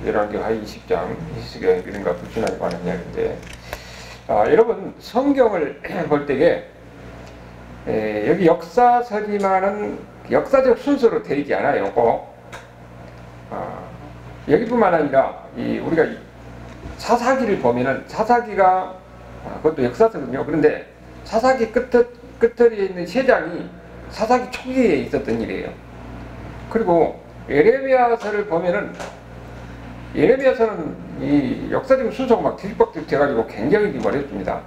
열왕기 하위 20장 히스기야의 믿음과 불신앙에 관한 이야기인데, 여러분 성경을 볼 때에 여기 역사서지만은 역사적 순서로 되어 있지 않아요. 꼭 여기뿐만 아니라 우리가 사사기를 보면은 사사기가 그것도 역사서거든요. 그런데 사사기 끝에 있는 세장이 사사기 초기에 있었던 일이에요. 그리고 예레미야서를 보면은 예레미야서는 이 역사적 순서가 막 뒤집박죽 돼가지고 굉장히 어렵습니다.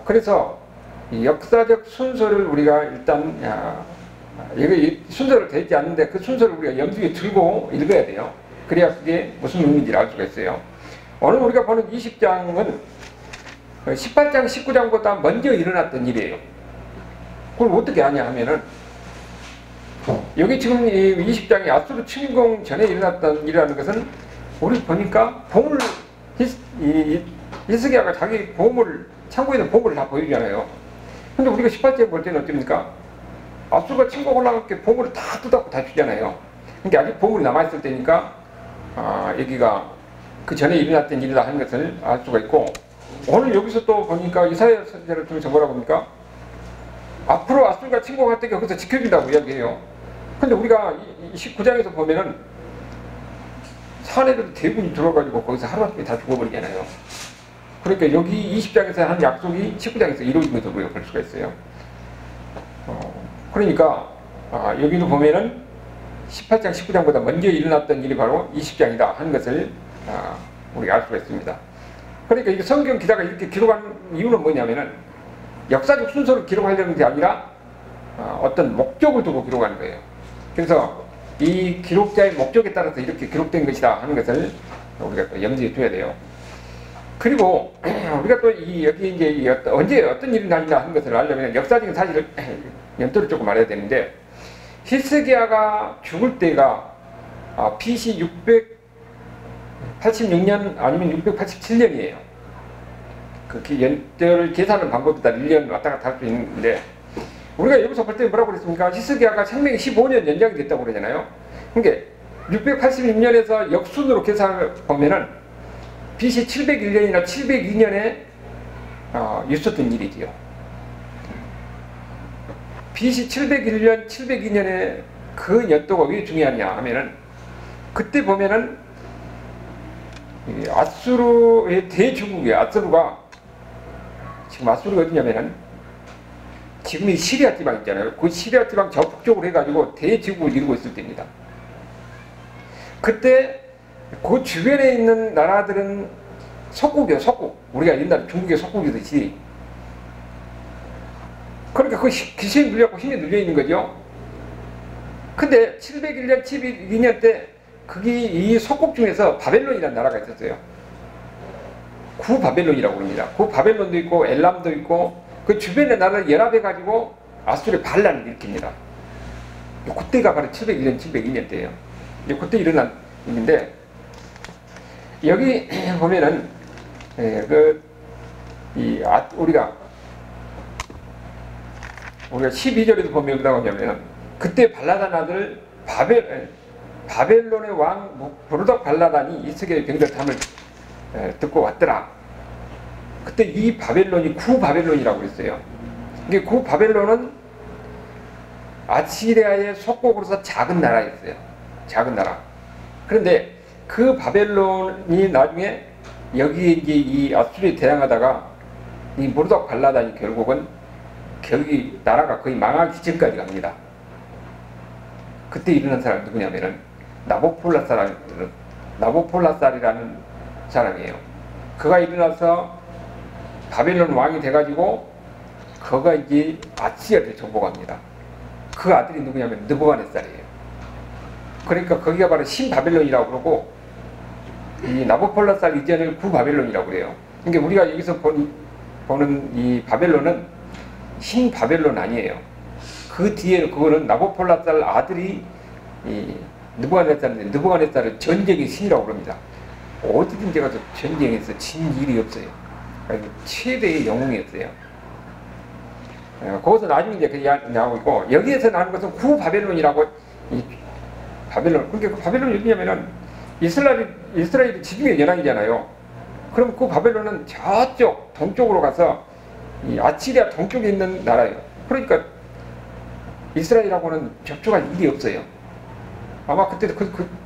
그래서 이 역사적 순서를 우리가 일단 이게 순서로 되어 있지 않는데 그 순서를 우리가 염두에 들고 읽어야 돼요. 그래야 그게 무슨 의미인지를 알 수가 있어요. 오늘 우리가 보는 20장은 18장, 19장보다 먼저 일어났던 일이에요. 그걸 어떻게 아냐 하면은 여기 지금 이 20장이 아수르 침공 전에 일어났던 일이라는 것은 우리 보니까 보물, 히스기야가 자기 보물, 창고에 있는 보물을 다 보여주잖아요. 근데 우리가 18장에 볼 때는 어떻습니까? 아수르가 침공 올라갔게 보물을 다 뜯었고 다 주잖아요. 그러니까 아직 보물이 남아있을 때니까 여기가 그 전에 일어났던 일이다 하는 것을 알 수가 있고, 오늘 여기서 또 보니까 이사야 선지자를 통해서 뭐라고 합니까? 앞으로 아수르가 침공할 때 거기서 지켜준다고 이야기해요. 근데 우리가 19장에서 보면은 사내들이 대부분이 들어가지고 거기서 하루아침에 다 죽어버리잖아요. 그러니까 여기 20장에서 한 약속이 19장에서 이루어진 것으로 우리가 볼 수가 있어요. 그러니까 여기도 보면은 18장, 19장보다 먼저 일어났던 일이 바로 20장이다 하는 것을 우리가 알 수가 있습니다. 그러니까 이게 성경 기자가 이렇게 기록한 이유는 뭐냐면은 역사적 순서를 기록하려는 게 아니라 어떤 목적을 두고 기록하는 거예요. 그래서 이 기록자의 목적에 따라서 이렇게 기록된 것이다 하는 것을 우리가 또 염두에 둬야 돼요. 그리고 우리가 또 여기 이제 언제 어떤 일이 나느냐 하는 것을 알려면 역사적인 사실을 연도를 조금 알아야 되는데, 히스기야가 죽을 때가 BC 686년 아니면 687년이에요. 그 연도를 계산하는 방법에 따라 1년 왔다 갔다 할 수 있는데, 우리가 여기서 볼 때 뭐라고 그랬습니까? 히스기야가 생명이 15년 연장이 됐다고 그러잖아요. 그러니까 686년에서 역순으로 계산을 보면은 BC 701년이나 702년에 있었던 일이지요. BC 701년, 702년에 그 연도가 왜 중요하냐 하면은 그때 보면은 아수르의 대주국이에요. 아수르가 지금 아수르가 어디냐면은 지금 이 시리아 지방 있잖아요. 그 시리아 지방 적극적으로 해가지고 대지국을 이루고 있을 때입니다. 그때 그 주변에 있는 나라들은 속국이에요. 속국. 우리가 옛날 중국의 속국이듯이. 그러니까 그 기세에 눌려갖고 힘에 눌려있는 거죠. 근데 701년, 702년 때 거기 이 속국 중에서 바벨론이라는 나라가 있었어요. 구바벨론이라고 합니다. 구바벨론도 있고 엘람도 있고 그 주변의 나라를 연합해가지고 아수르의 반란을 일으킵니다. 그때가 바로 701년, 702년 때예요. 그때 일어난 일인데, 여기 보면은 우리가 12절에도 보면 뭐라고 하냐면 그때 발라단 아들 바벨론의 왕 브로덕 발라단이 이스라엘 병들 탐을 듣고 왔더라. 그때 이 바벨론이 구바벨론이라고 했어요. 이게 구바벨론은 아시리아의 속국으로서 작은 나라였어요. 작은 나라. 그런데 그 바벨론이 나중에 여기에 이제 이 아수르에 대항하다가 이 브로덕 발라단이 결국은 거기 나라가 거의 망하기 전까지 갑니다. 그때 일어난 사람이 누구냐면은 나보폴라살이라는 사람이에요. 그가 일어나서 바벨론 왕이 돼가지고 그가 이제 아시리아를 정복합니다. 그 아들이 누구냐면 느부갓네살이에요. 그러니까 거기가 바로 신바벨론이라고 그러고 이 나보폴라살 이전을 구바벨론이라고 그래요. 그러니까 우리가 여기서 보는 이 바벨론은 신바벨론 아니에요. 그 뒤에 그거는 나보폴라살 아들이 이 느부갓네살인데 느부갓네살은 전쟁의 신이라고 그럽니다. 어디든지 가서 전쟁에서 진 일이 없어요. 최대의 영웅이었어요. 거기서 나중에 이제 그 나오고 있고, 여기에서 나오는 것은 구바벨론이라고, 이 바벨론. 그러니까 그 바벨론이 어디냐면은 이스라엘이 지중해 연안이잖아요. 그럼 그 바벨론은 저쪽 동쪽으로 가서 이 아시리아 동쪽에 있는 나라예요. 그러니까 이스라엘하고는 접촉할 일이 없어요. 아마 그때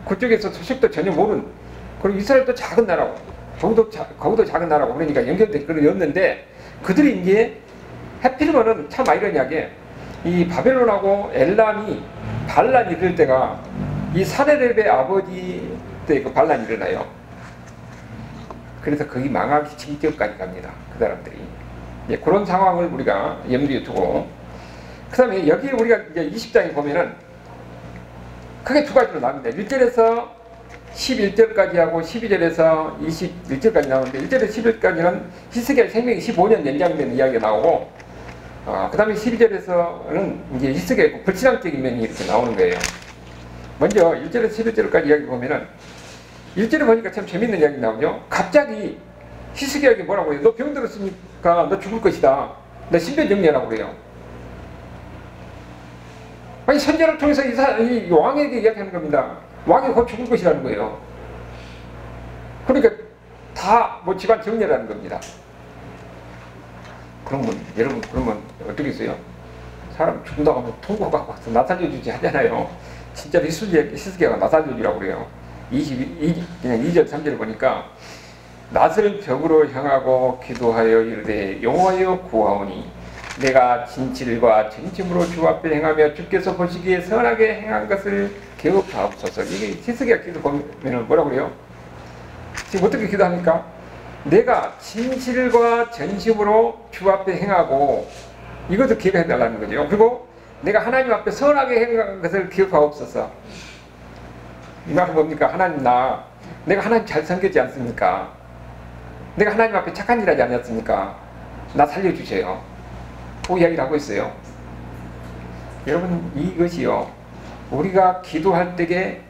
그쪽에서 소식도 전혀 모르는, 그리고 이스라엘도 작은 나라고 거기도 작은 나라고 그러니까 연결될 그런 였는데, 그들이 이제 해필이면은 참 아이러니하게 이 바벨론하고 엘람이 반란이 일을 때가 이 사네립의 아버지 때 그 반란이 일어나요. 그래서 거기 망하기 직전까지 갑니다. 그 사람들이. 예, 그런 상황을 우리가 염두에 두고, 그 다음에 여기 우리가 이제 20장에 보면은 크게 두 가지로 나옵니다. 1절에서 11절까지 하고 12절에서 21절까지 나오는데, 1절에서 11절까지는 히스기야 생명이 15년 연장된 이야기가 나오고, 그 다음에 12절에서는 이제 히스기야 불신앙적인 면이 이렇게 나오는 거예요. 먼저 1절에서 11절까지 이야기 보면은 1절에 보니까 참 재밌는 이야기 나오죠. 갑자기 히스기야에게 뭐라고 해요? 너 병들었으니까 너 죽을 것이다. 너 신변정리하라고 그래요. 아니, 선제를 통해서 이 왕에게 이야기하는 겁니다. 왕이 곧 죽을 것이라는 거예요. 그러니까 다 뭐 집안 정리하라는 겁니다. 그러면 여러분, 그러면 어떻겠어요? 사람 죽는다고 하면 통곡하고 와서 나 살려주지 하잖아요. 진짜 히스기야가 나 살려주라고 그래요. 그냥 2절 3절 보니까 낯을 벽으로 향하고 기도하여 이르되 여호와여 구하오니 내가 진실과 진심으로 주 앞에 행하며 주께서 보시기에 선하게 행한 것을 기억하옵소서. 이게 히스기야 기도 보면 뭐라고 그래요? 지금 어떻게 기도합니까? 내가 진실과 전심으로 주 앞에 행하고, 이것도 기억해 달라는 거죠. 그리고 내가 하나님 앞에 선하게 행한 것을 기억하옵소서. 이 말은 뭡니까? 하나님, 내가 하나님 잘 섬겼지 않습니까? 내가 하나님 앞에 착한 일 하지 않았습니까? 나 살려주세요. 그 이야기를 하고 있어요. 여러분, 이것이요, 우리가 기도할 때에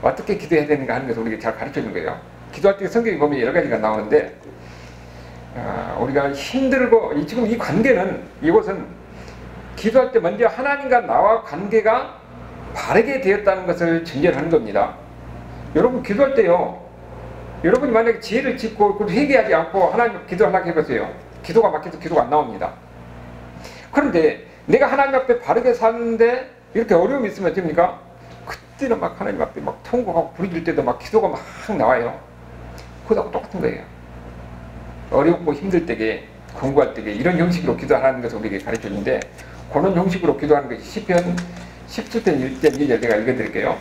어떻게 기도해야 되는가 하는 것을 우리가 잘 가르쳐 주는 거예요. 기도할 때 성경에 보면 여러 가지가 나오는데, 우리가 힘들고, 지금 이 관계는, 이것은 기도할 때 먼저 하나님과 나와 관계가 바르게 되었다는 것을 전제를 하는 겁니다. 여러분, 기도할 때요, 여러분이 만약에 죄를 짓고 회개하지 않고 하나님 기도하려고 해보세요. 기도가 막혀서 기도가 안 나옵니다. 그런데 내가 하나님 앞에 바르게 사는데 이렇게 어려움이 있으면 됩니까? 그때는 막 하나님 앞에 막 통곡하고 부르질 때도 막 기도가 막 나와요. 그거하고 똑같은 거예요. 어렵고 힘들 때에, 공부할 때에 이런 형식으로 기도하는 것을 우리에게 가르쳐 주는데, 그런 형식으로 기도하는 것이 시편 17편 1절 2절 내가 읽어드릴게요.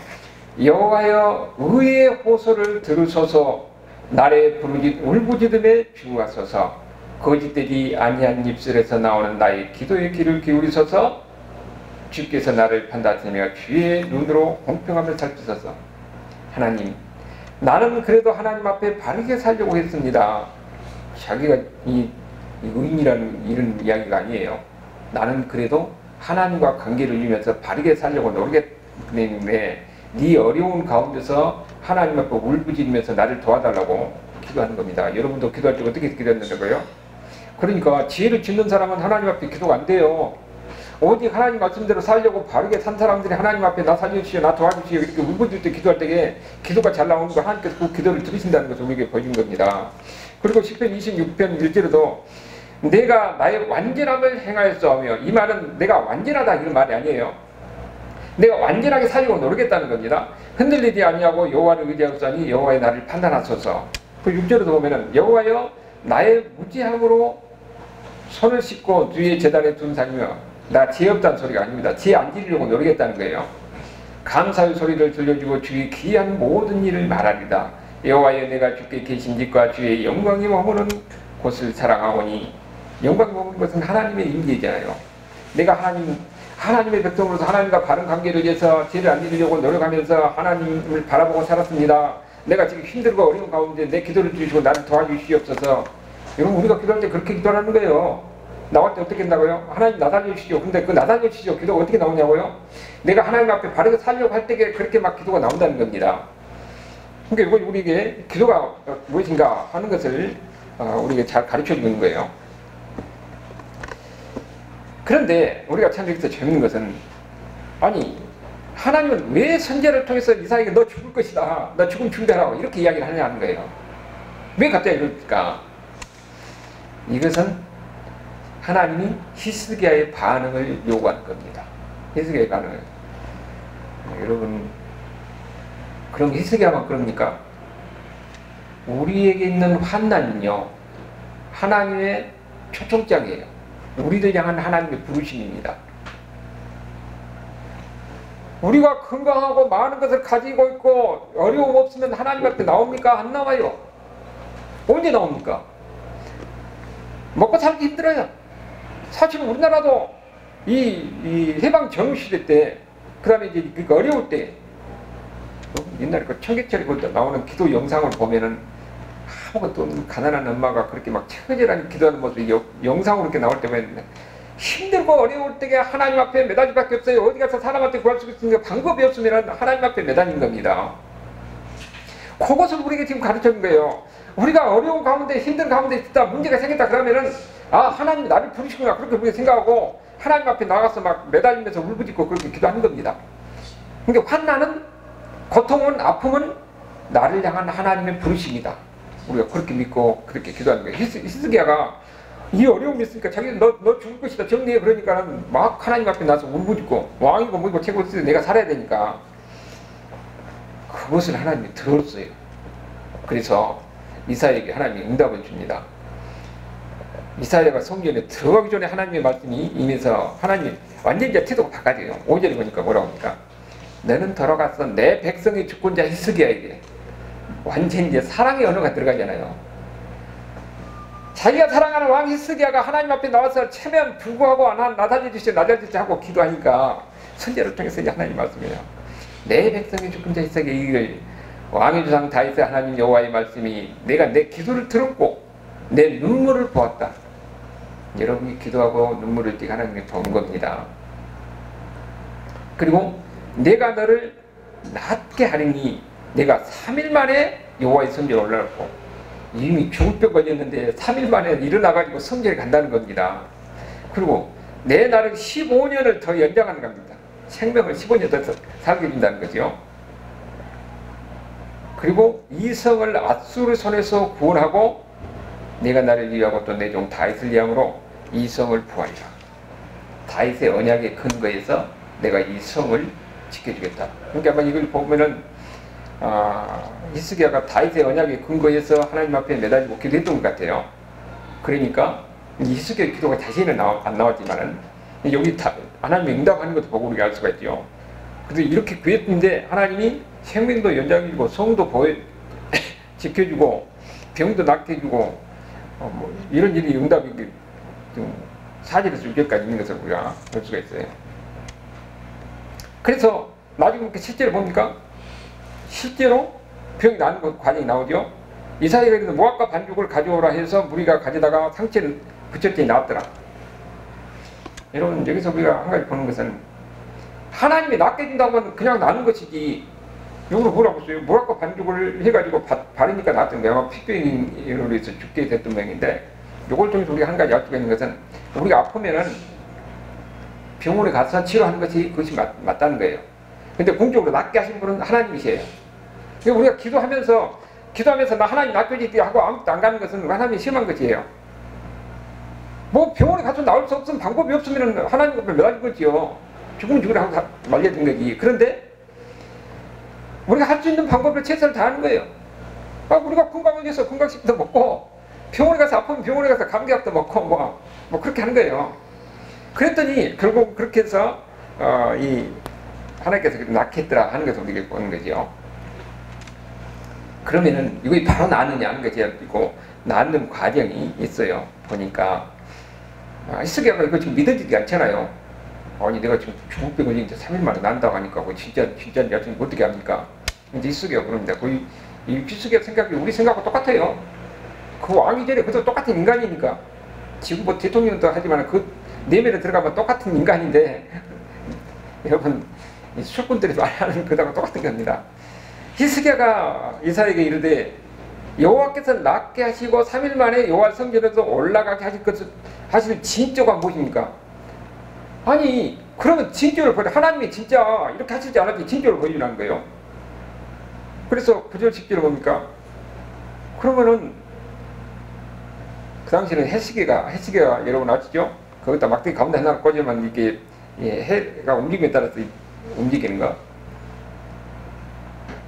여호와여 의의 호소를 들으소서, 날의 부르짖 울부짖음에 주하소서, 거짓되지 아니한 입술에서 나오는 나의 기도의 귀를 기울이소서, 주께서 나를 판단하시며 주의 눈으로 공평함을 살피소서. 하나님, 나는 그래도 하나님 앞에 바르게 살려고 했습니다. 자기가 이 의인이라는 이런 이야기가 아니에요. 나는 그래도 하나님과 관계를 이루면서 바르게 살려고 노력했는데, 네 어려운 가운데서 하나님 앞에 울부짖으면서 나를 도와달라고 기도하는 겁니다. 여러분도 기도할 때 어떻게 기도했는데요? 그러니까 지혜를 짓는 사람은 하나님 앞에 기도가 안 돼요. 오직 하나님 말씀대로 살려고 바르게 산 사람들이 하나님 앞에 나 살려주시오, 나 도와주시오 이렇게 울부짖을 때 기도할 때에 기도가 잘 나오는 거, 하나님께서 그 기도를 들으신다는 것을 우리에게 보여준 겁니다. 그리고 10편 26편 1절에도 내가 나의 완전함을 행하였사오며, 이 말은 내가 완전하다 이런 말이 아니에요. 내가 완전하게 살려고 노력했다는 겁니다. 흔들리지 아니하고 여호와를 의지하옵사니 여호와의 나를 판단하소서. 그 6절에도 보면은 여호와여 나의 무지함으로 손을 씻고 주의 제단에 둔 사이며, 나 지혜 없다는 소리가 아닙니다. 지혜 안 지르려고 노력했다는 거예요. 감사의 소리를 들려주고 주의 귀한 모든 일을 말하리다. 여호와여 내가 주께 계신 집과 주의 영광이 머무는 곳을 사랑하오니, 영광이 머무는 것은 하나님의 임재잖아요. 내가 하나님의 백성으로서 하나님과 바른 관계를 위해서 죄를 안 지으려고 노력하면서 하나님을 바라보고 살았습니다. 내가 지금 힘들고 어려운 가운데 내 기도를 주시고 나를 도와주시옵소서. 여러분, 우리가 기도할 때 그렇게 기도하는 거예요. 나올 때 어떻게 한다고요? 하나님 나 살려주시죠. 근데 그 나 살려주시죠 기도가 어떻게 나오냐고요? 내가 하나님 앞에 바르게 살려고 할 때 그렇게 막 기도가 나온다는 겁니다. 그러니까 이거 우리에게 기도가 무엇인가 하는 것을 우리에게 잘 가르쳐 주는 거예요. 그런데 우리가 참 여기서 재밌는 것은, 아니 하나님은 왜 선지자를 통해서 이사야에게 너 죽을 것이다, 너 죽음 준비하라고 이렇게 이야기를 하냐는 거예요. 왜 갑자기 그럴까? 이것은 하나님이 히스기야의 반응을 요구하는 겁니다. 히스기야의 반응을. 여러분, 그럼 히스기야만 그럽니까? 우리에게 있는 환난은요, 하나님의 초청장이에요. 우리를 향한 하나님의 부르심입니다. 우리가 건강하고 많은 것을 가지고 있고 어려움 없으면 하나님 앞에 나옵니까? 안 나와요. 언제 나옵니까? 먹고 살기 힘들어요. 사실 우리나라도 이 해방 전후시대 때, 그 다음에 이제 그 어려울 때, 옛날에 그 청계철에 나오는 기도 영상을 보면은 아무것도 없는 가난한 엄마가 그렇게 막 처절하게 기도하는 모습이 영상으로 이렇게 나올 때 보면 힘들고 어려울 때에 하나님 앞에 매달릴 밖에 없어요. 어디 가서 사람한테 구할 수 있는 방법이 없으면 하나님 앞에 매달린 겁니다. 그것을 우리에게 지금 가르쳐준 거예요. 우리가 어려운 가운데 힘든 가운데 있다, 문제가 생겼다 그러면은 아, 하나님이 나를 부르시구나 그렇게 우리가 생각하고 하나님 앞에 나가서 막 매달리면서 울부짖고 그렇게 기도하는 겁니다. 그러니까 환난은, 고통은, 아픔은 나를 향한 하나님의 부르심이다. 우리가 그렇게 믿고 그렇게 기도하는 거예요. 히스기야가 이 어려움이 있으니까 자기는 너 죽을 것이다 정리해, 그러니까는 막 하나님 앞에 나서 울부짖고 왕이고 뭐고 최고 내가 살아야 되니까 그것을 하나님이 들었어요. 그래서 이사야에게 하나님이 응답을 줍니다. 이사야가 성전에 들어가기 전에 하나님의 말씀이 임해서 하나님이 완전히 이제 태도가 바꿔져요. 5절에 보니까 뭐라고 합니까? 너는 돌아가서 내 백성의 주권자 히스기야에게, 완전히 이제 사랑의 언어가 들어가잖아요. 자기가 사랑하는 왕 히스기야가 하나님 앞에 나와서 체면 불구하고 낮아지시 하고 기도하니까 선지자를 통해서 이제 하나님 말씀이에요. 내 백성의 주권자 히스기야에게 이를 왕의 조상 다윗의 하나님 여호와의 말씀이 내가 내 기도를 들었고 내 눈물을 보았다. 여러분이 기도하고 눈물을 띠고 하나님이 본 겁니다. 그리고 내가 너를 낫게 하리니 내가 3일 만에 여호와의 성전에 올라갔고, 이미 죽을 병 걸렸는데 3일 만에 일어나가지고 성전에 간다는 겁니다. 그리고 내 나를 15년을 더 연장하는 겁니다. 생명을 15년 더 살게 해준다는 거죠. 그리고 이 성을 앗수르 손에서 구원하고 내가 나를 위하고 또 내 종 다윗을 위함으로 이 성을 부하리라. 다윗의 언약의 근거에서 내가 이 성을 지켜주겠다. 그러니까 아마 이걸 보면은 히스기야가 다윗의 언약의 근거에서 하나님 앞에 매달리고 기도했던 것 같아요. 그러니까 히스기야의 기도가 자세히는 안 나왔지만은 여기 하나님이 응답하는 것도 보고 우리가 알 수가 있죠. 그래서 이렇게 구했는데 하나님이 생명도 연장해주고 성도 지켜주고 병도 낫게 해주고 뭐 이런 일이 응답이 좀 사실에서 유교까지 있는 것을 우리가 볼 수가 있어요. 그래서 나중에 이렇게 실제로 봅니까? 실제로 병이 나는 과정이 나오죠. 이사야가 그래서 모압과 반죽을 가져오라 해서 무리가 가져다가 상처를 붙였더니 나왔더라. 여러분, 여기서 우리가 한 가지 보는 것은 하나님이 낫게 해준다고 하면 그냥 나는 것이지, 이거로 뭐라고 써요? 모압과 반죽을 해가지고 바르니까 나왔던 게 아마 피병으로 해서 죽게 됐던 모양인데, 이걸 통해서 우리가 한 가지 알 수가 있는 것은 우리가 아프면은 병원에 가서 치료하는 그것이 맞다는 거예요. 근데 궁극적으로 낫게 하신 분은 하나님이세요. 그러니까 우리가 기도하면서 나 하나님 낫게 하고 아무것도 안 가는 것은 하나님이 심한 것이에요. 뭐 병원에 가서 나올 수 없으면 방법이 없으면 하나님 앞에 매달린 거지요. 죽으면 죽으라 하고 말려진 거지. 그런데 우리가 할 수 있는 방법을 최선을 다하는 거예요. 우리가 건강을 위해서 건강식도 먹고, 병원에 가서 아프면 병원에 가서 감기약도 먹고 뭐 그렇게 하는 거예요. 그랬더니 결국 그렇게 해서 이 하나님께서 낫게 했더라 하는 것을 우리가 보는 거죠. 그러면은 이거 바로 나느냐 하는 것이 있고, 낫는 과정이 있어요. 보니까 히스기야가 이거 지금 믿어지지 않잖아요. 아니 내가 지금 죽을 병을 이제 3일 만에 난다고 하니까 진짜 내가 지금 어떻게 합니까? 이제 히스기야가 그럽니다. 이 히스기야 생각이 우리 생각하고 똑같아요. 그 왕이 전에 그도 똑같은 인간이니까. 지금 뭐 대통령도 하지만 그 내면에 들어가면 똑같은 인간인데 여러분, 수군들이 말하는 그다가 똑같은 겁니다. 히스기야가 이사야에게 이르되 여호와께서 낫게 하시고 3일 만에 여호와 성전에서 올라가게 하실 진조가 무엇입니까? 아니 그러면 징조를 보여. 하나님이 진짜 이렇게 하시지 않았지 징조를 보여주는 거예요. 그래서 9절 10절을 뭡니까? 그러면은 그 당시에는 해시계가 여러분 아시죠? 거기다 막대기 가운데 하나 꽂으면 이게 해가 움직임에 따라서 움직이는 거.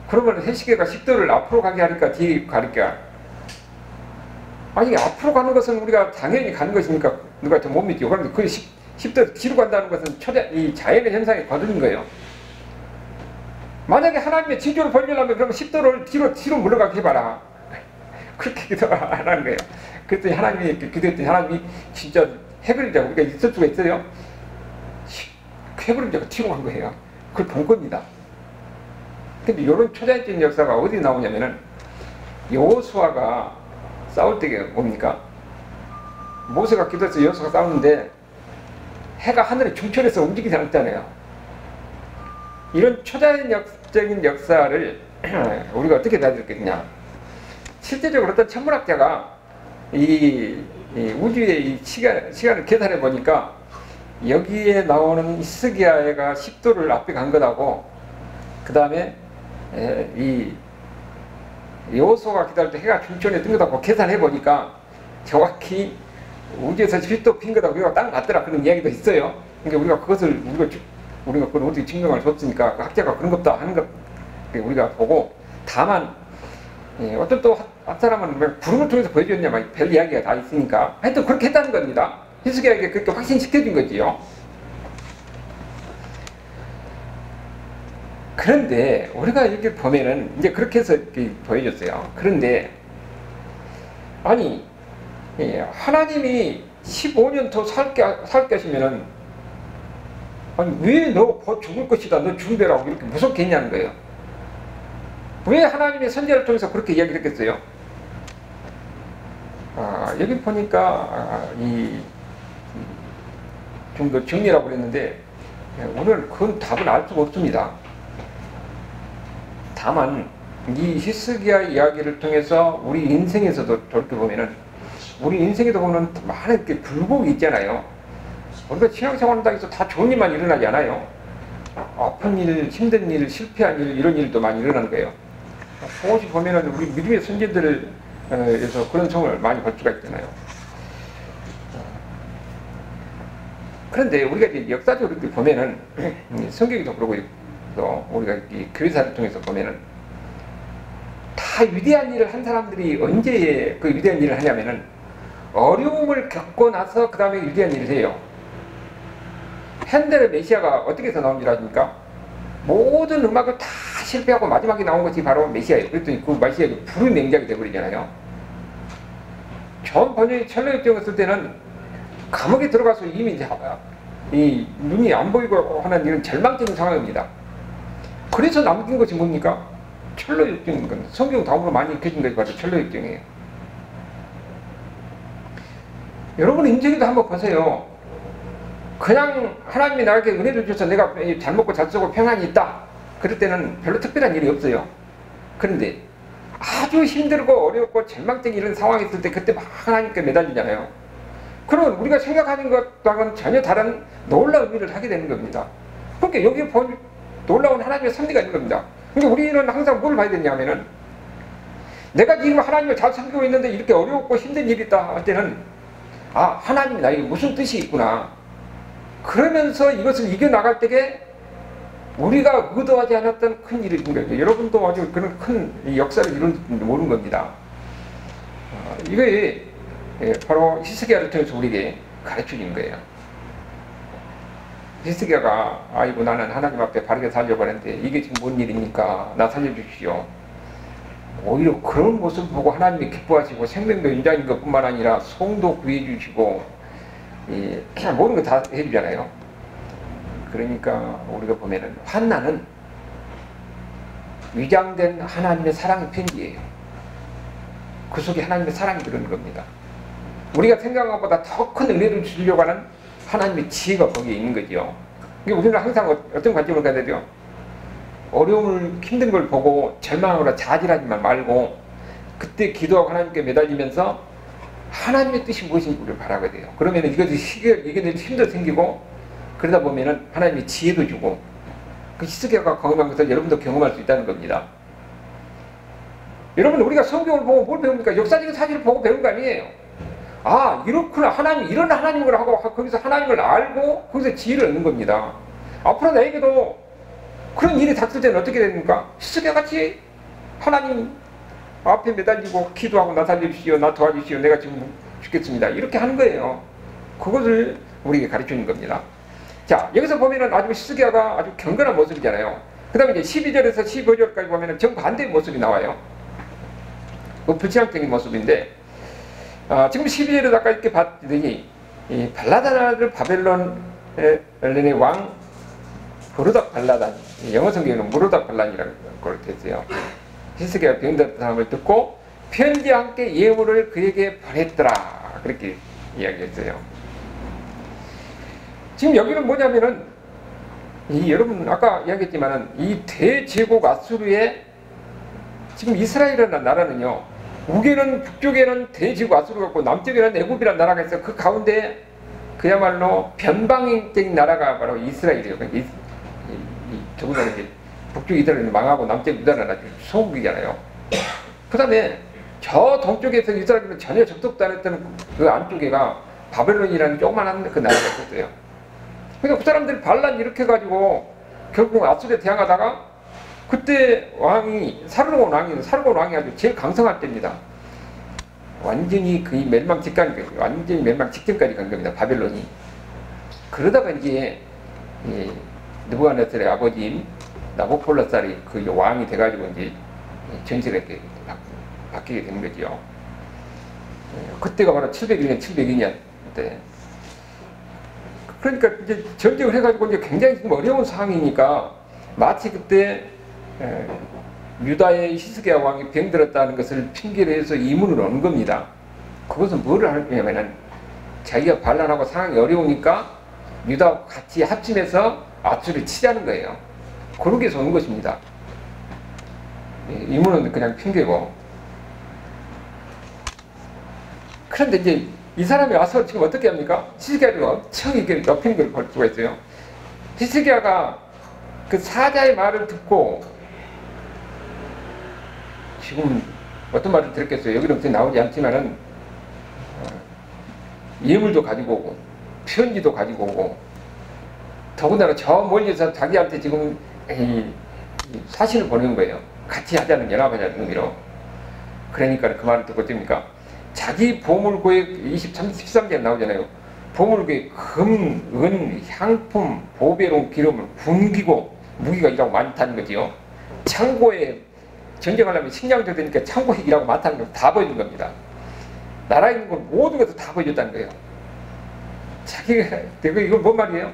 그러면 해시계가 10도를 앞으로 가게 하니까 뒤에 가니까, 아니 앞으로 가는 것은 우리가 당연히 가는 것이니까 누가 더 못 믿죠. 그런데 그 10도 뒤로 간다는 것은 이 자연의 현상이 거두는 거예요. 만약에 하나님의 징조를 벌리려면 그러면 10도를 뒤로 물러가게 해봐라. 그렇게 기도를 하라는 거예요. 그랬더니 하나님이 기도했더니 하나님이 진짜 해버리자고 우리가 있을 수가 있어요. 해버리자고 뒤로 간 거예요. 그걸 본 겁니다. 근데 이런 초자연적인 역사가 어디 나오냐면은 여호수아가 싸울 때 뭡니까? 모세가 기도해서 여호수아가 싸우는데 해가 하늘에 중천해서 움직이지 않았잖아요. 이런 초자연적인 역사를 우리가 어떻게 받아들였겠냐? 실제적으로 어떤 천문학자가 이 우주의 이 시간을 계산해 보니까 여기에 나오는 히스기야가 10도를 앞에 간 것하고 그 다음에 이 여호수아가 기도할 때 해가 중천에 뜬 것하고 계산해 보니까 정확히 우주에서 10도 핀 것하고 이거 딱 맞더라 그런 이야기도 있어요. 그러니까 우리가 그것을 우리가 그걸 어떻게 증명할 수 없으니까 그 학자가 그런 것다 하는 것 우리가 보고, 다만 어떤 또 한 사람은 구름을 통해서 보여줬냐 막 별 이야기가 다 있으니까 하여튼 그렇게 했다는 겁니다. 히스기야에게 그렇게 확신시켜준 거지요. 그런데 우리가 이렇게 보면은 이제 그렇게 해서 이렇게 보여줬어요. 그런데 아니 하나님이 15년 더 살게 하시면은 아니 왜 너 곧 죽을 것이다 너 준비라고 이렇게 무섭게 했냐는 거예요. 왜 하나님의 선지자를 통해서 그렇게 이야기를 했겠어요? 여기 보니까 좀 더 정리라고 그랬는데 오늘 그건 답은 알 수가 없습니다. 다만 이 히스기야 이야기를 통해서 우리 인생에서도 돌이켜보면은 우리 인생에도 보면 많은 이렇게 굴곡이 있잖아요. 우리가 신앙생활한다 해서 다 좋은 일만 일어나지 않아요. 아픈 일, 힘든 일, 실패한 일, 이런 일도 많이 일어나는 거예요. 혹시 보면은 우리 믿음의 선지들에서 그런 성을 많이 볼 수가 있잖아요. 그런데 우리가 이제 역사적으로 이렇게 보면은 성경에도 그러고 또 우리가 이 교회사를 통해서 보면은 다 위대한 일을 한 사람들이 언제 그 위대한 일을 하냐면은 어려움을 겪고 나서 그 다음에 위대한 일을 해요. 핸델의 메시아가 어떻게 해서 나온 줄 아십니까? 모든 음악을 다 실패하고 마지막에 나온 것이 바로 메시아예요. 그랬더니 그 메시아가 불의 맹작이 되어버리잖아요. 존 번역이 철로역정을 쓸 때는 감옥에 들어가서 이미 이 눈이 안 보이고 하는 이런 절망적인 상황입니다. 그래서 남긴 것이 뭡니까? 철로역정인 겁니다. 성경 다음으로 많이 읽혀진 것이 바로 철로역정이에요. 여러분 인생에도 한번 보세요. 그냥 하나님이 나에게 은혜를 주셔서 내가 잘 먹고 잘 쓰고 평안이 있다. 그럴 때는 별로 특별한 일이 없어요. 그런데 아주 힘들고 어렵고 절망적인 이런 상황이 있을 때 그때 막 하나님께 매달리잖아요. 그러면 우리가 생각하는 것과는 전혀 다른 놀라운 일을 하게 되는 겁니다. 그러니까 여기에 본 놀라운 하나님의 섭리가 있는 겁니다. 그러니까 우리는 항상 뭘 봐야 되냐면은 내가 지금 하나님을 잘 섬기고 있는데 이렇게 어렵고 힘든 일이 있다 할 때는 하나님이 나에게 무슨 뜻이 있구나. 그러면서 이것을 이겨나갈 때에 우리가 의도하지 않았던 큰 일이 있는 거예요. 여러분도 아주 그런 큰 역사를 이룬지 모르는 겁니다. 이게 바로 히스기야를 통해서 우리에게 가르쳐주는 거예요. 히스기야가 아이고 나는 하나님 앞에 바르게 살려고 하는데 이게 지금 뭔 일입니까? 나 살려주시오. 오히려 그런 모습을 보고 하나님이 기뻐하시고 생명도 인자인 것뿐만 아니라 성도 구해주시고 모든 거 다 해주잖아요. 그러니까 우리가 보면은 환난은 위장된 하나님의 사랑의 편지예요. 그 속에 하나님의 사랑이 들어있는 겁니다. 우리가 생각한 것보다 더 큰 은혜를 주려고 하는 하나님의 지혜가 거기에 있는 거죠. 우리는 항상 어떤 관점을 가져야 돼요? 어려움을 힘든 걸 보고 절망하거나 자질하지만 말고 그때 기도하고 하나님께 매달리면서 하나님의 뜻이 무엇인지 우리를 바라게 돼요. 그러면 이것이 이겨낼 힘도 생기고 그 그러다 보면은 하나님이 지혜도 주고 그 히스기야가 경험한 것을 여러분도 경험할 수 있다는 겁니다. 여러분 우리가 성경을 보고 뭘 배웁니까? 역사적인 사실을 보고 배운 거 아니에요. 아 이렇구나 하나님 이런 하나님을 하고 거기서 하나님을 알고 거기서 지혜를 얻는 겁니다. 앞으로 나에게도 그런 일이 닥칠 때는 어떻게 됩니까? 히스기야 같이 하나님 앞에 매달리고 기도하고 나 살려주시오 나 도와주시오 내가 지금 죽겠습니다 이렇게 하는 거예요. 그것을 우리에게 가르치는 겁니다. 자 여기서 보면은 아주 히스기야가 아주 경건한 모습이잖아요. 그 다음에 이제 12절에서 15절까지 보면은 정반대의 모습이 나와요. 그 불신앙적인 모습인데 지금 12절에 아까 이렇게 봤더니 이 발라다나를 바벨론의 왕 부르닥 발라단 영어 성경에는 무르닥 발란이라고 그렇게 했어요. 히스기야가 병든 사람을 듣고 편지와 함께 예물을 그에게 보냈더라 그렇게 이야기했어요. 지금 여기는 뭐냐면은 여러분 아까 이야기했지만은 이 대제국 아수르의 지금 이스라엘이라는 나라는요 우에는 북쪽에는 대제국 아수르가 있고 남쪽에는 애굽이라는 나라가 있어요. 그 가운데 그야말로 변방적인 나라가 바로 이스라엘이에요. 그러니까 더구나 이제 북쪽 이스라엘은 망하고 남쪽 유다는 아주 소국이잖아요. 그 다음에 저 동쪽에서 이스라엘은 전혀 접촉도 안 했던 그 안쪽에가 바벨론이라는 조그만한 그 나라가 있었어요. 그러니까 그 사람들이 반란 이렇게 해가지고 결국 아수르에 대항하다가 그때 왕이 사르곤 왕이 아주 제일 강성할 때입니다. 완전히 거의 멸망 직전까지 간 겁니다. 바벨론이. 그러다가 이제 느부갓네살의 아버지인 나부콜라살이 그 왕이 돼가지고 이제 전세가 이렇게 바뀌게 된 거죠. 그때가 바로 702년 때. 그러니까 이제 전쟁을 해가지고 이제 굉장히 좀 어려운 상황이니까 마치 그때 유다의 히스기야 왕이 병들었다는 것을 핑계로 해서 이문을 얻은 겁니다. 그것은 뭐를 할 거냐면은 자기가 반란하고 상황이 어려우니까 유다와 같이 합심해서 아수르를 치자는 거예요. 그러기 위해서 온 것입니다. 이문은 그냥 핑계고. 그런데 이제 이 사람이 와서 지금 어떻게 합니까? 히스기야를 엄청 이렇게 높이는 걸 볼 수가 있어요. 히스기야가 그 사자의 말을 듣고 지금 어떤 말을 들었겠어요? 여기는 나오지 않지만은 예물도 가지고 오고 편지도 가지고 오고 더군다나 저 멀리서 자기한테 지금 사신을 보내는 거예요. 같이 하자는 연합하자는 의미로. 그러니까 그 말을 듣고 어떻습니까? 자기 보물고에 13절에 나오잖아요. 보물고에 금, 은, 향품, 보배로운 기름을 굶기고 무기가 이라고 많다는 거지요. 창고에 전쟁하려면 식량도 되니까 창고에 일하고 많다는 걸 다 보여준 겁니다. 나라에 있는 걸 모든 것도 다 보여줬다는 거예요. 자기가 이거 뭔 말이에요?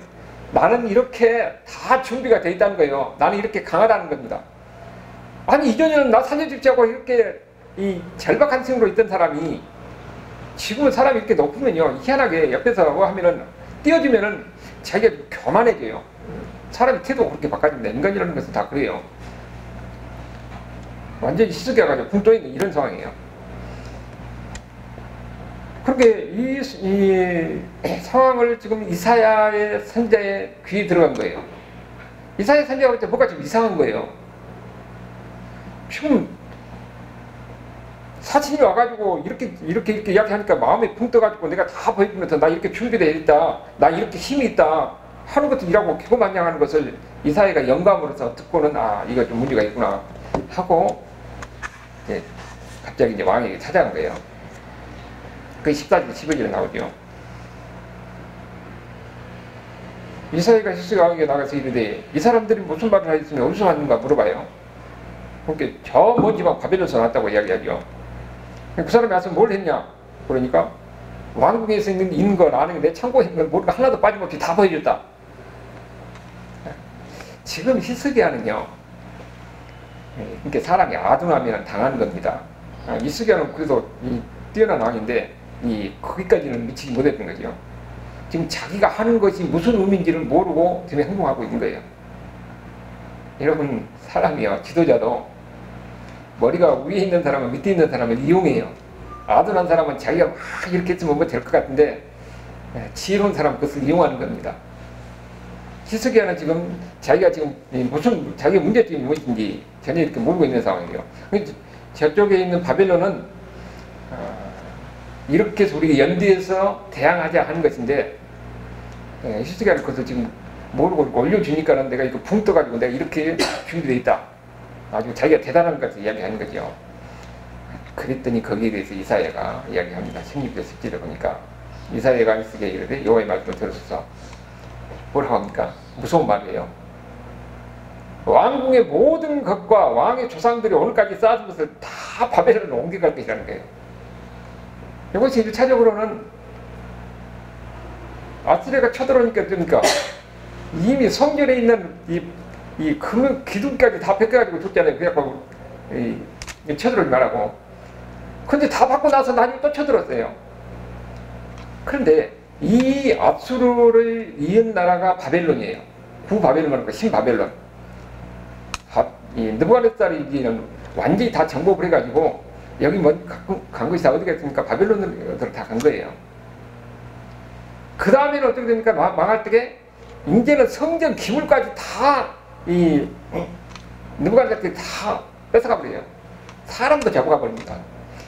나는 이렇게 다 준비가 돼 있다는 거예요. 나는 이렇게 강하다는 겁니다. 아니 이전에는 나 살려주지 않고 이렇게 이 절박한 생으로 있던 사람이 지금은 사람이 이렇게 높으면요 희한하게 옆에서 뭐 하면은 띄워주면은 자기가 좀 교만해져요. 사람이 태도가 그렇게 바꿔집니다. 인간이라는 것은 다 그래요. 완전히 히스기야가 붕떠 있는 이런 상황이에요. 그렇게 이 상황을 지금 이사야의 선자의 귀에 들어간 거예요. 이사야 선자가 볼 때 뭐가 좀 이상한 거예요. 지금 사신이 와가지고 이렇게 이야기하니까 마음이 붕 떠가지고 내가 다 보여주면서 나 이렇게 준비되어 있다, 나 이렇게 힘이 있다 하는 것도 이라고 기고만장하는 것을 이사야가 영감으로서 듣고는 아 이거 좀 문제가 있구나 하고 이제 갑자기 이제 왕에게 찾아간 거예요. 그 14절 15절에 나오죠. 이사야가 히스기야 왕에게 나가서 이르되 이 사람들이 무슨 말을 하였으면 어디서 왔는가 물어봐요. 그러니까 저 먼 지방 바벨론에서 나왔다고 이야기하죠. 그 사람이 와서 뭘 했냐? 그러니까 왕궁에서 있는 걸 아는 내 창고에 있는 걸 모르고 하나도 빠짐없이 다 보여줬다. 지금 히스기야는요. 이렇게 사람이 아둔하면 당하는 겁니다. 히스기야는 그래도 뛰어난 왕인데 거기까지는 미치지 못했던 거죠. 지금 자기가 하는 것이 무슨 의미인지를 모르고 지금 행동하고 있는 거예요. 여러분 사람이요 지도자도 머리가 위에 있는 사람은 밑에 있는 사람을 이용해요. 아둔한 사람은 자기가 막 이렇게 했으면 뭐 될 것 같은데 지혜로운 사람은 그것을 이용하는 겁니다. 히스기야는 지금 자기가 지금 무슨 자기의 문제점이 무엇인지 전혀 이렇게 모르고 있는 상황이에요. 저쪽에 있는 바벨론은 이렇게 해서 우리가 연대해서 대항하자 하는 것인데 히스기야는 그것을 지금 모르고 올려주니까는 내가 이거 붕 떠가지고 내가 이렇게 준비되어 있다. 아주 자기가 대단한 것을 이야기하는 거죠. 그랬더니 거기에 대해서 이사야가 이야기합니다. 16절 10절에 보니까 이사야가 히스기야에게 이르되 여호와의 말씀을 들으소서. 뭐라고 합니까? 무서운 말이에요. 왕궁의 모든 것과 왕의 조상들이 오늘까지 쌓아둔 것을 다 바벨론으로 옮겨갈 것이라는 거예요. 이것이 1차적으로는 아스레가 쳐들어오니까 그러니까 이미 성전에 있는 이 금 기둥까지 다 벗겨가지고 줬잖아요. 그래갖고 쳐들어오지 말라고. 근데 다 받고 나서 나중에 또 쳐들었어요. 그런데 이 압수르를 이은 나라가 바벨론이에요. 구바벨론, 신바벨론. 느부갓네살이 완전히 다 정복을 해가지고 여기 간 것이 다 어디가 있습니까? 바벨론으로 다 간 거예요. 그 다음에는 어떻게 됩니까? 망할 때에 이제는 성전 기물까지 다 느부갓네살이 다 뺏어가 버려요. 사람도 잡아가 버립니다.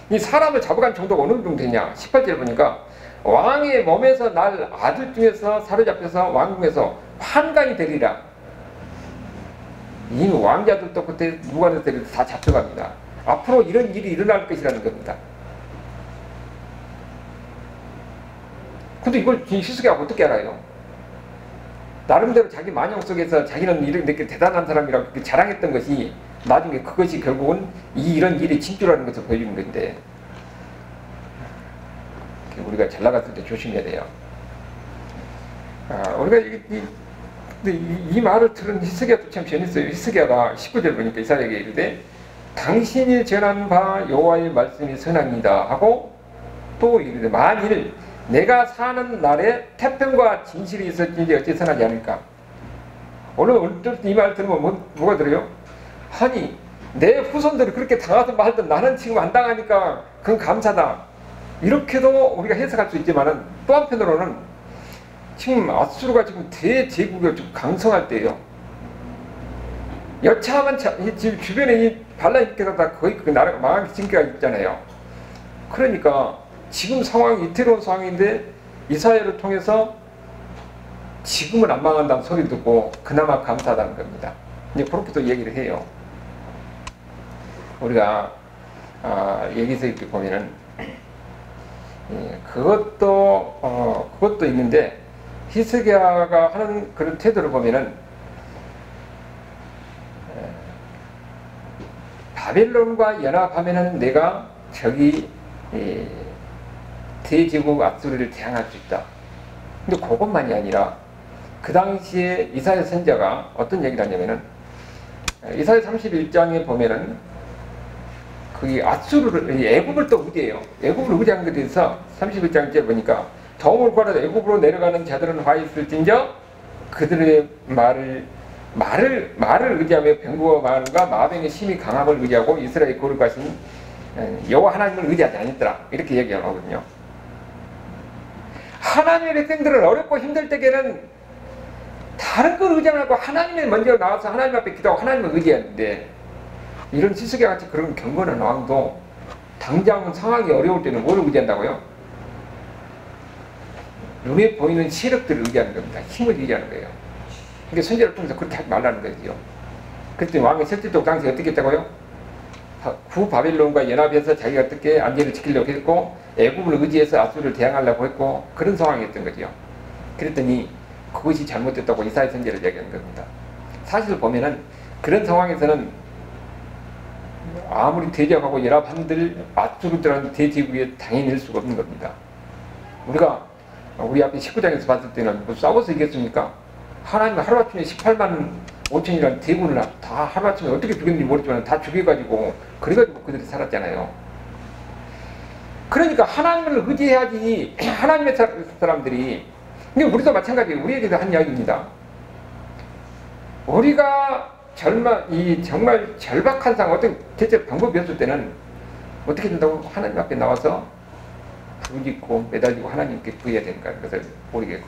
이 사람을 잡아간 정도가 어느 정도 되냐? 18절 보니까 왕의 몸에서 날 아들 중에서 사로잡혀서 왕궁에서 환관이 되리라. 이미 왕자들도 그때 느부갓네살이 다 잡혀갑니다. 앞으로 이런 일이 일어날 것이라는 겁니다. 근데 이걸 히스기야가 어떻게 알아요? 나름대로 자기 만영 속에서 자기는 이렇게 대단한 사람이라고 그렇게 자랑했던 것이 나중에 그것이 결국은 이런 일이 진주라는 것을 보여주는 건데 우리가 잘 나갔을 때 조심해야 돼요. 우리가 이 말을 들은 히스기야도 참 재밌어요. 히스기야가 19절 보니까 이사야에게 이르되 당신이 전한 바 여호와의 말씀이 선합니다 하고 또 이르되 만일 내가 사는 날에 태평과 진실이 있었는지 어찌 선하지 않을까. 오늘 이 말 들으면 뭐가 들어요? 아니 내 후손들이 그렇게 당하든 말든 나는 지금 안 당하니까 그건 감사다. 이렇게도 우리가 해석할 수 있지만은 또 한편으로는 지금 아수르가 지금 대제국이 좀 강성할 때예요. 여차하면 지금 주변에 이 발라니께서 다 거의 그 나라가 망하기 징계가 있잖아요. 그러니까 지금 상황이 이태로운 상황인데 이사야를 통해서 지금은 안 망한다는 소리 듣고 그나마 감사하다는 겁니다. 이제 그렇게도 얘기를 해요. 우리가 여기서 이렇게 보면은 그것도 있는데 히스기야가 하는 그런 태도를 보면은 바벨론과 연합하면은 내가 저기 대제국 아수르를 대항할 수 있다. 근데 그것만이 아니라 그 당시에 이사야 선지자가 어떤 얘기를 하냐면은 이사야 31장에 보면은 거기 아수르를 애굽을 또 의지해요. 애굽을 의지한 것에 대해서 31장째 보니까 도움을 구하러 애굽으로 내려가는 자들은 화 있을진저 그들의 말을 의지하며 병거와 마음과 마병의 힘이 강함을 의지하고 이스라엘 거룩하신 여호와 하나님을 의지하지 않았더라. 이렇게 얘기하거든요. 하나님의 백성들은 어렵고 힘들 때에는 다른 걸 의지하고 하나님의 먼저 나와서 하나님 앞에 기도하고 하나님을 의지하는데 이런 히스기야 같이 그런 경건한 왕도 당장 상황이 어려울 때는 뭘 의지한다고요? 눈에 보이는 세력들을 의지하는 겁니다. 힘을 의지하는 거예요. 그러니까 선지자를 통해서 그렇게 하지 말라는 거지요. 그랬더니 왕이 실질적 당시에 어떻게 했다고요? 구바벨론과 연합해서 자기가 어떻게 안전을 지키려고 했고 애굽을 의지해서 아수르를 대항하려고 했고 그런 상황이었던 거죠. 그랬더니 그것이 잘못됐다고 이사야 선지자를 얘기한 겁니다. 사실 보면은 그런 상황에서는 아무리 대적하고 연합한들 아수르들은 대제국에 당해낼 수가 없는 겁니다. 우리 앞에 19장에서 봤을 때는 뭐 싸워서 이겼습니까? 하나님은 하루아침에 18만 5천이라는 대군을 다 하루아침에 어떻게 죽였는지 모르지만 다 죽여가지고 그래가지고 그들이 살았잖아요. 그러니까 하나님을 의지해야지. 하나님의 사람들이. 근데 우리도 마찬가지예요. 우리에게도 한 이야기입니다. 우리가 정말 절박한 상황, 어떤 대체 방법이 없을 때는 어떻게 된다고? 하나님 앞에 나와서 부르짖고 매달리고 하나님께 구해야 되니까 그것을 우리에게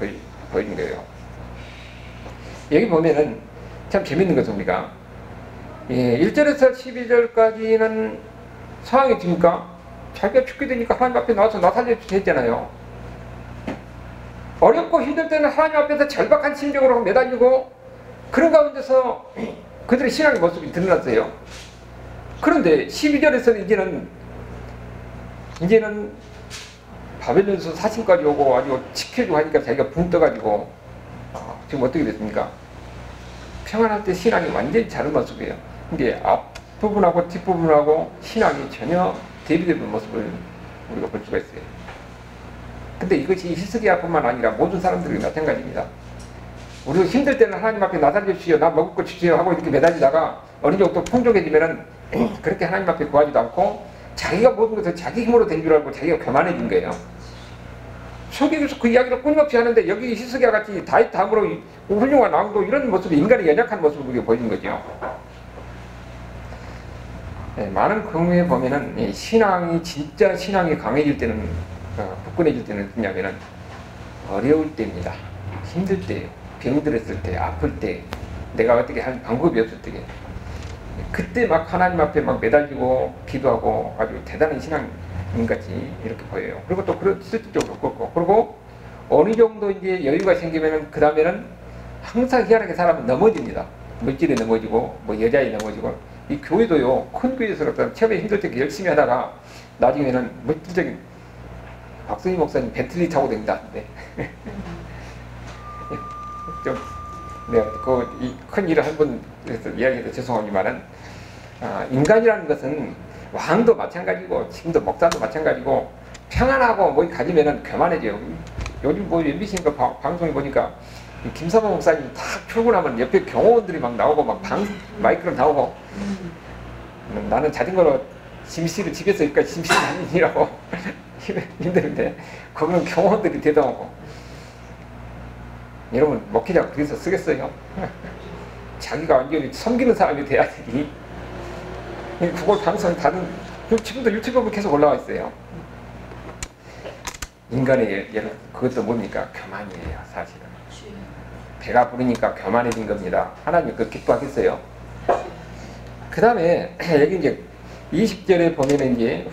보여준 거예요. 여기 보면은 참 재밌는 것은 우리가 1절에서 12절까지는 상황이 지니까 자기가 죽게 되니까 하나님 앞에 나와서 나 살려주세요 했잖아요. 어렵고 힘들 때는 하나님 앞에서 절박한 심정으로 매달리고 그런 가운데서 그들의 신앙의 모습이 드러났어요. 그런데 12절에서는 이제는 바벨론에서 사신까지 오고 아주 지켜주고 하니까 자기가 붕 떠가지고 지금 어떻게 됐습니까? 평안할 때 신앙이 완전히 다른 모습이에요. 이게 앞부분하고 뒷부분하고 신앙이 전혀 대비되는 모습을 우리가 볼 수가 있어요. 근데 이것이 히스기야뿐만 아니라 모든 사람들이 마찬가지입니다. 우리도 힘들 때는 하나님 앞에 나 살려주시오, 나 먹을 거 주시오 하고 이렇게 매달리다가 어느 정도 풍족해지면은 그렇게 하나님 앞에 구하지도 않고 자기가 모든 것을 자기 힘으로 된 줄 알고 자기가 교만해진 거예요. 성경에서 그 이야기를 끊임없이 하는데 여기 히스기야 같이 다윗 다음으로 훌륭한 왕도 이런 모습이 인간의 연약한 모습을 우리가 보여준 거죠. 많은 경우에 보면은 신앙이 진짜 신앙이 강해질 때는 굳건해질 때는 뭐냐면은 어려울 때입니다. 힘들 때, 병들었을 때, 아플 때, 내가 어떻게 할 방법이 없을 때, 그때 막 하나님 앞에 막 매달리고 기도하고 아주 대단한 신앙인같이 이렇게 보여요. 그리고 또 그런 실질적으로 그렇고, 그리고 어느 정도 이제 여유가 생기면은 그 다음에는 항상 희한하게 사람은 넘어집니다. 물질에 넘어지고 뭐 여자에 넘어지고. 이 교회도요, 큰 교회에서 처음에 힘들 때 열심히 하다가 나중에는 물질적인 박승희 목사님 벤틀리 타고 다닌다는데 좀 내가 큰 일을 한 번 이야기해서 죄송하지만은 인간이라는 것은 왕도 마찬가지고 지금도 목사도 마찬가지고 평안하고 뭐 가지면은 교만해져요. 요즘 뭐 MBC 방송에 보니까 김사모 목사님 딱 출근하면 옆에 경호원들이 막 나오고 막 마이크로 나오고 나는 자전거로 심씨를 집에서 여기까지 심씨 다니느라고 힘드는데 거기는 경호원들이 대동하고 여러분 목회자가 그래서 쓰겠어요? 자기가 완전히 섬기는 사람이 돼야 되니 그걸 방송 다른 지금도 유튜브에 계속 올라와 있어요. 인간의 그것도 뭡니까? 교만이에요. 사실은 배가 부르니까 교만해진 겁니다. 하나님 그 기뻐하겠어요? 그 다음에 여기 이제 20절에 보면은 이제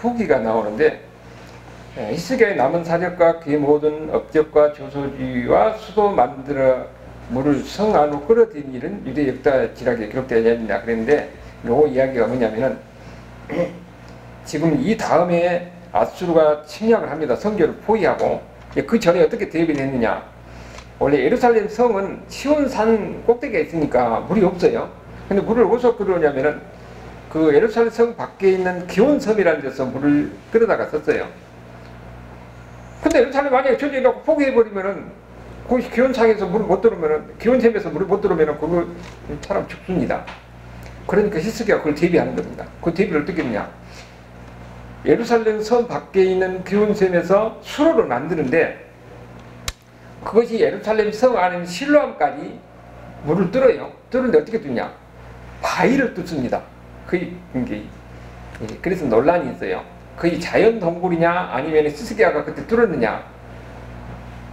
후기가 나오는데 히스기야의 남은 사적과 그의 모든 업적과 조소지와 수도 만들어 물을 성 안으로 끌어들인 일은 유대 역사지략에 기록되어야 합니다. 그랬는데 요 이야기가 뭐냐면은 지금 이 다음에 아수르가 침략을 합니다. 성전을 포위하고 그 전에 어떻게 대비를 했느냐. 원래 예루살렘 성은 시온산 꼭대기에 있으니까 물이 없어요. 근데 물을 어디서 끌어오냐면은 그 예루살렘 성 밖에 있는 기온섬이라는 데서 물을 끌어다가 썼어요. 근데 예루살렘 만약에 전쟁해갖고 포기해버리면은 그 기온상에서 물을 못 들으면은 기온섬에서 물을 못 들으면은 그거 사람 죽습니다. 그러니까 히스기야가 그걸 대비하는 겁니다. 그 대비를 어떻게 했냐. 예루살렘 성 밖에 있는 기온섬에서 수로를 만드는데 그것이 예루살렘 성 안에 실로암까지 물을 뚫어요. 뚫는데 어떻게 뚫냐? 바위를 뚫습니다. 그래서 논란이 있어요. 거의 자연 동굴이냐 아니면 히스기야가 그때 뚫었느냐.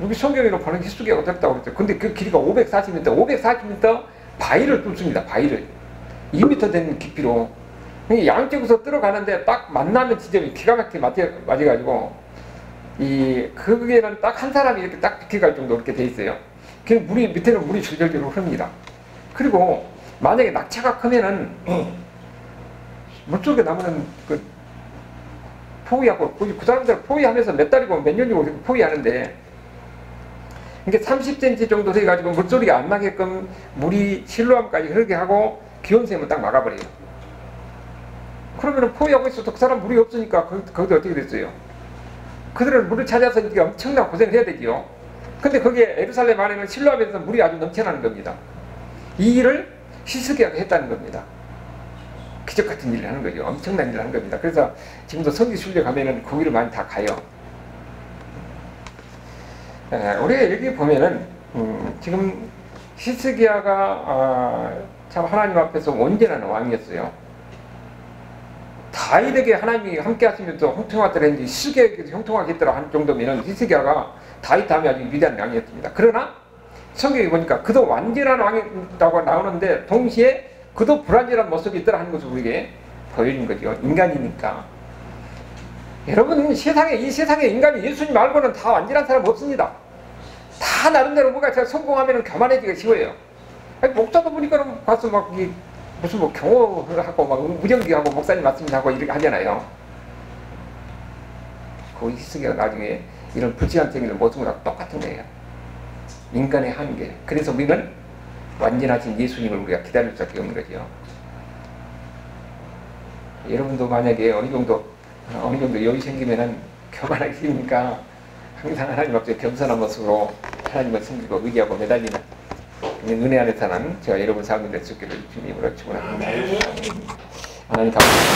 여기 성경에는 바로 히스기야가 뚫었다고 그랬죠. 근데 그 길이가 540m 바위를 뚫습니다. 바위를 2m 되는 깊이로. 양쪽에서 들어가는데 딱 만나는 지점이 기가 막히게 맞아가지고 거기에는 딱 한 사람이 이렇게 딱 비켜갈 정도로 이렇게 돼 있어요. 그 밑에는 물이 줄줄줄 흐릅니다. 그리고 만약에 낙차가 크면은 물속에 남는 그 포위하고 그 사람들 포위하면서 몇 달이고 몇 년이고 포위하는데 이게 30cm 정도 돼가지고 물소리가 안 나게끔 물이 실로암까지 흐르게 하고 기온샘을 딱 막아버려요. 그러면 포위하고 있어도 그 사람 물이 없으니까 거기도 어떻게 됐어요? 그들은 물을 찾아서 이게 엄청난 고생을 해야 되지요. 근데 거기에 예루살렘 안에는 실로암에서 물이 아주 넘쳐나는 겁니다. 이 일을 히스기야가 했다는 겁니다. 기적 같은 일을 하는 거죠. 엄청난 일을 하는 겁니다. 그래서 지금도 성지 순례 가면은 거기를 많이 다 가요. 우리가 여기 보면은 지금 히스기야가 참 하나님 앞에서 온전한 왕이었어요. 다윗에게 하나님이 함께 하시면서 형통하더라 했는데 히스기야에게도 형통하겠더라 한 정도면 히스기야가 다윗 다음에 아주 위대한 왕이었습니다. 그러나 성경에 보니까 그도 완전한 왕이라고 나오는데 동시에 그도 불완전한 모습이 있더라 하는 것을 우리에게 보여준 거죠. 인간이니까. 여러분, 이 세상에 인간이 예수님 말고는 다 완전한 사람 없습니다. 다 나름대로 뭐가 성공하면 교만해지기가 쉬워요. 목사도 보니까 가서 막 무슨 뭐 경호를 하고 막 무전기하고 목사님 말씀하고 이렇게 하잖아요. 그 희석이가 나중에 이런 불치한적인 모습으로 똑같은 거예요. 인간의 한계. 그래서 우리는 완전하신 예수님을 우리가 기다릴 수밖에 없는 거죠. 여러분도 만약에 어느 정도 여유 생기면은 교만하기 쉬우니까 항상 하나님 앞에 겸손한 모습으로 하나님을 섬기고 의지하고 매달리는 은혜 안에 사는 저와 여러분 삶이 될 수 있기를 주님으로 축원합니다. 하나님 감사합니다.